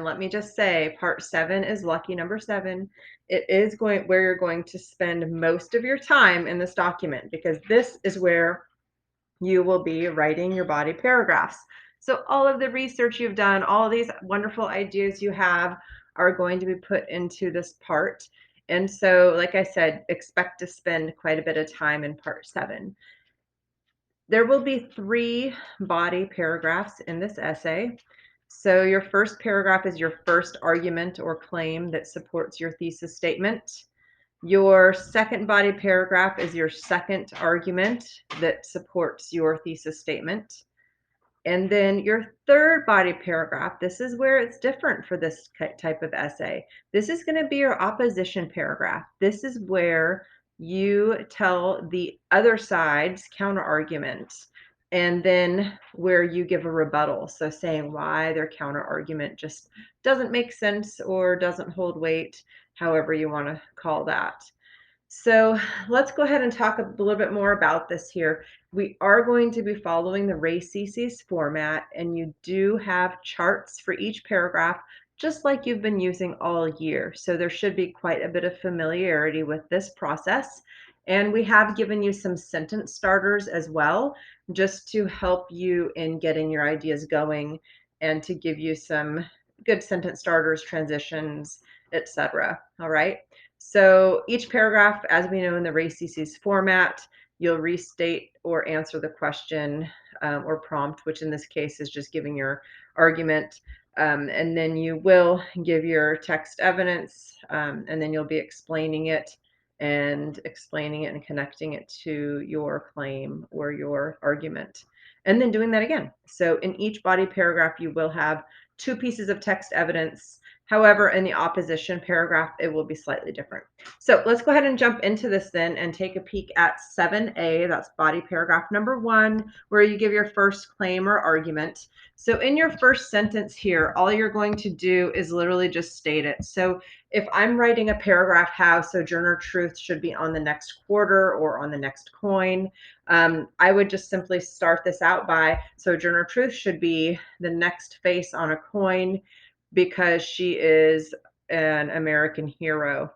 let me just say, part 7 is lucky number 7. It is where you're going to spend most of your time in this document, because this is where you will be writing your body paragraphs. So all of the research you've done, all of these wonderful ideas you have are going to be put into this part. And so, like I said, expect to spend quite a bit of time in part 7. There will be 3 body paragraphs in this essay. So your first paragraph is your first argument or claim that supports your thesis statement. Your second body paragraph is your second argument that supports your thesis statement. And then your third body paragraph, this is where it's different for this type of essay. This is going to be your opposition paragraph. This is where you tell the other side's counter argument, and then where you give a rebuttal. So saying why their counter argument just doesn't make sense or doesn't hold weight, however you want to call that. So let's go ahead and talk a little bit more about this here. We are going to be following the Ray Cece's format, and you do have charts for each paragraph, just like you've been using all year. So there should be quite a bit of familiarity with this process. And we have given you some sentence starters as well, just to help you in getting your ideas going and to give you some good sentence starters, transitions, etc. All right. So each paragraph, as we know in the Ray Cece's format, you'll restate or answer the question or prompt, which in this case is just giving your argument. And then you will give your text evidence, and then you'll be explaining it and connecting it to your claim or your argument. And then doing that again. So in each body paragraph, you will have 2 pieces of text evidence. However, in the opposition paragraph, it will be slightly different. So let's go ahead and jump into this then and take a peek at 7A. That's body paragraph number 1, where you give your first claim or argument. So in your first sentence here, all you're going to do is literally just state it. So if I'm writing a paragraph how Sojourner Truth should be on the next quarter or on the next coin, I would just simply start this out by Sojourner Truth should be the next face on a coin because she is an American hero.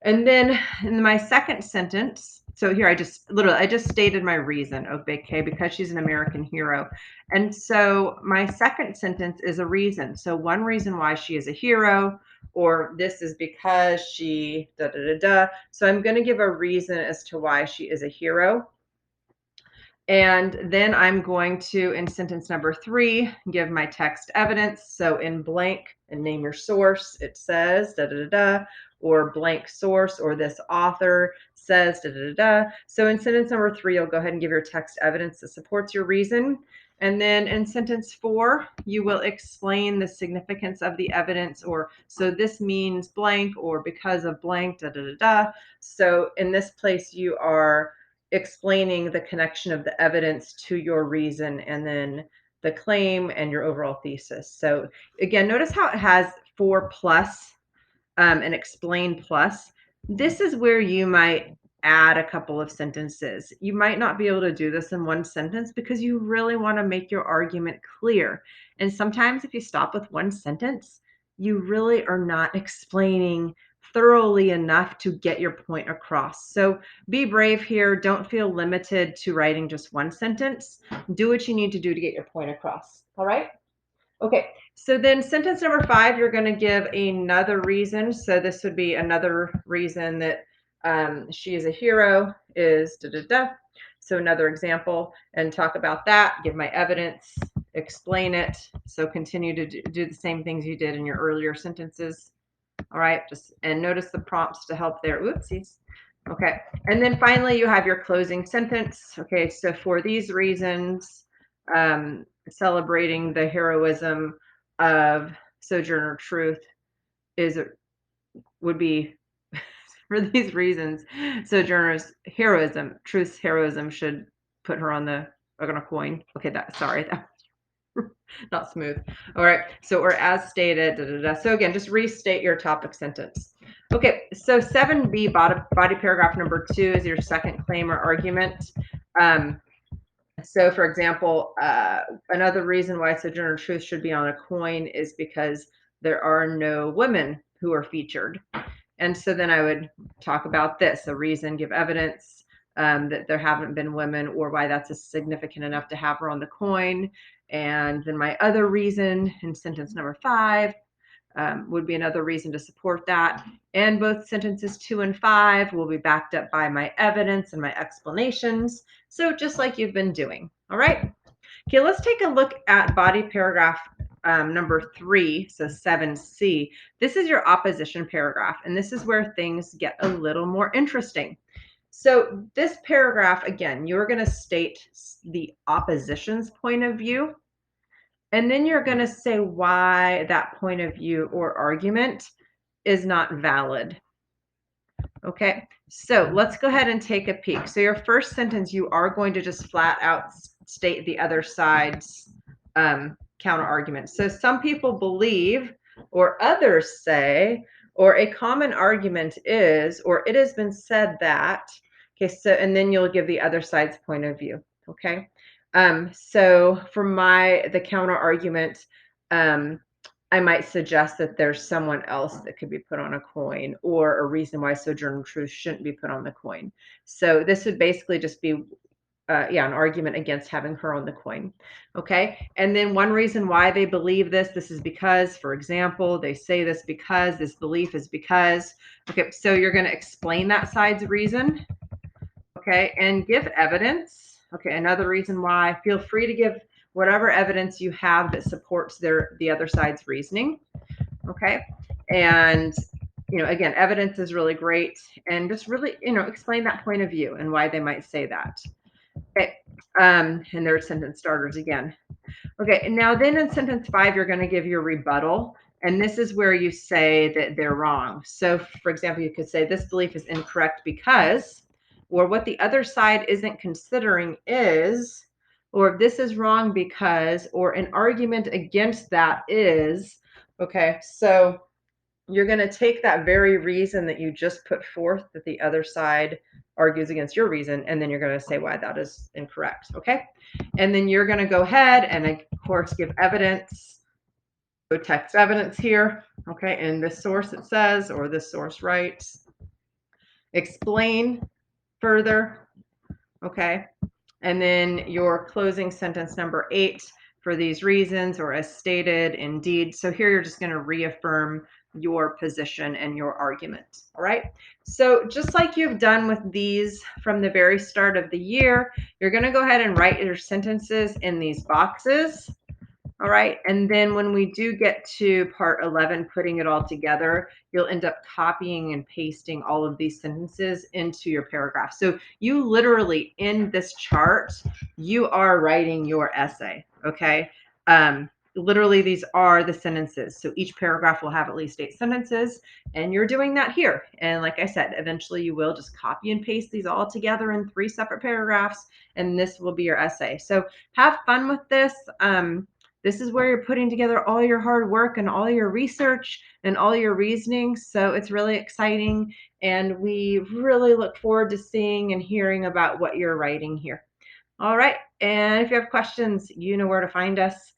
And then in my second sentence, so here I just stated my reason, okay, because she's an American hero. And so my second sentence is a reason. So one reason why she is a hero, or this is because she da da da da. So I'm going to give a reason as to why she is a hero. And then I'm going to, in sentence number 3, give my text evidence. So in blank, and name your source, it says da da da da, or blank source, or this author says da da da da. So in sentence number 3, you'll go ahead and give your text evidence that supports your reason. And then in sentence 4, you will explain the significance of the evidence, or so this means blank, or because of blank, da da da da. So in this place, you are explaining the connection of the evidence to your reason, and then the claim and your overall thesis. So again, notice how it has 4 plus and explain plus. This is where you might add a couple of sentences. You might not be able to do this in one sentence because you really want to make your argument clear. And sometimes if you stop with one sentence, you really are not explaining thoroughly enough to get your point across. So be brave here. Don't feel limited to writing just one sentence. Do what you need to do to get your point across. All right? Okay, so then sentence number 5, you're going to give another reason. So this would be another reason that she is a hero is da da da. So another example, and talk about that, give my evidence, explain it. So continue to do the same things you did in your earlier sentences. All right, and notice the prompts to help there. Oopsies. Okay, and then finally you have your closing sentence. Okay, so for these reasons, celebrating the heroism of Sojourner Truth would be for these reasons, Sojourner's Truth's heroism should put her on a coin. Okay, that not smooth. All right, so or as stated, da, da, da. So again, just restate your topic sentence. Okay, so 7B, body paragraph number 2 is your second claim or argument. So for example, another reason why Sojourner Truth should be on a coin is because there are no women who are featured. And so then I would talk about this, a reason, give evidence that there haven't been women or why that's a significant enough to have her on the coin. And then my other reason in sentence number 5 would be another reason to support that. And both sentences 2 and 5 will be backed up by my evidence and my explanations. So just like you've been doing. All right. Okay, let's take a look at body paragraph number 3, so 7C. This is your opposition paragraph, and this is where things get a little more interesting. So this paragraph, again, you're going to state the opposition's point of view, and then you're going to say why that point of view or argument is not valid. Okay, so let's go ahead and take a peek. So your first sentence, you are going to just flat out state the other side's counter argument. So some people believe, or others say, or a common argument is, or it has been said that. Okay, so and then you'll give the other side's point of view. Okay, so for the counter argument, I might suggest that there's someone else that could be put on a coin, or a reason why Sojourner Truth shouldn't be put on the coin. So this would basically just be an argument against having her on the coin. Okay. And then one reason why they believe this is because, for example, they say this because, this belief is because. Okay. So you're going to explain that side's reason. Okay. And give evidence. Okay. Another reason why. Feel free to give whatever evidence you have that supports the other side's reasoning. Okay. And again, evidence is really great, and just really, explain that point of view and why they might say that. Okay. And there's sentence starters again. Okay. And now then in sentence 5, you're going to give your rebuttal. And this is where you say that they're wrong. So for example, you could say this belief is incorrect because, or what the other side isn't considering is, or this is wrong because, or an argument against that is. Okay. So you're going to take that very reason that you just put forth that the other side argues against your reason, and then you're going to say why that is incorrect. Okay. And then you're going to go ahead and, of course, give evidence. So text evidence here. Okay. And this source it says, or this source writes, explain further. Okay. And then your closing sentence number 8, for these reasons, or as stated, indeed. So here you're just going to reaffirm your position and your argument. All right. So just like you've done with these from the very start of the year, you're going to go ahead and write your sentences in these boxes. All right. And then when we do get to part 11, putting it all together, you'll end up copying and pasting all of these sentences into your paragraph. So you literally, in this chart, you are writing your essay. Okay. Literally, these are the sentences. So each paragraph will have at least 8 sentences, and you're doing that here. And like I said, eventually you will just copy and paste these all together in 3 separate paragraphs, and this will be your essay. So have fun with this. This is where you're putting together all your hard work and all your research and all your reasoning. So it's really exciting. And we really look forward to seeing and hearing about what you're writing here. All right. And if you have questions, you know where to find us.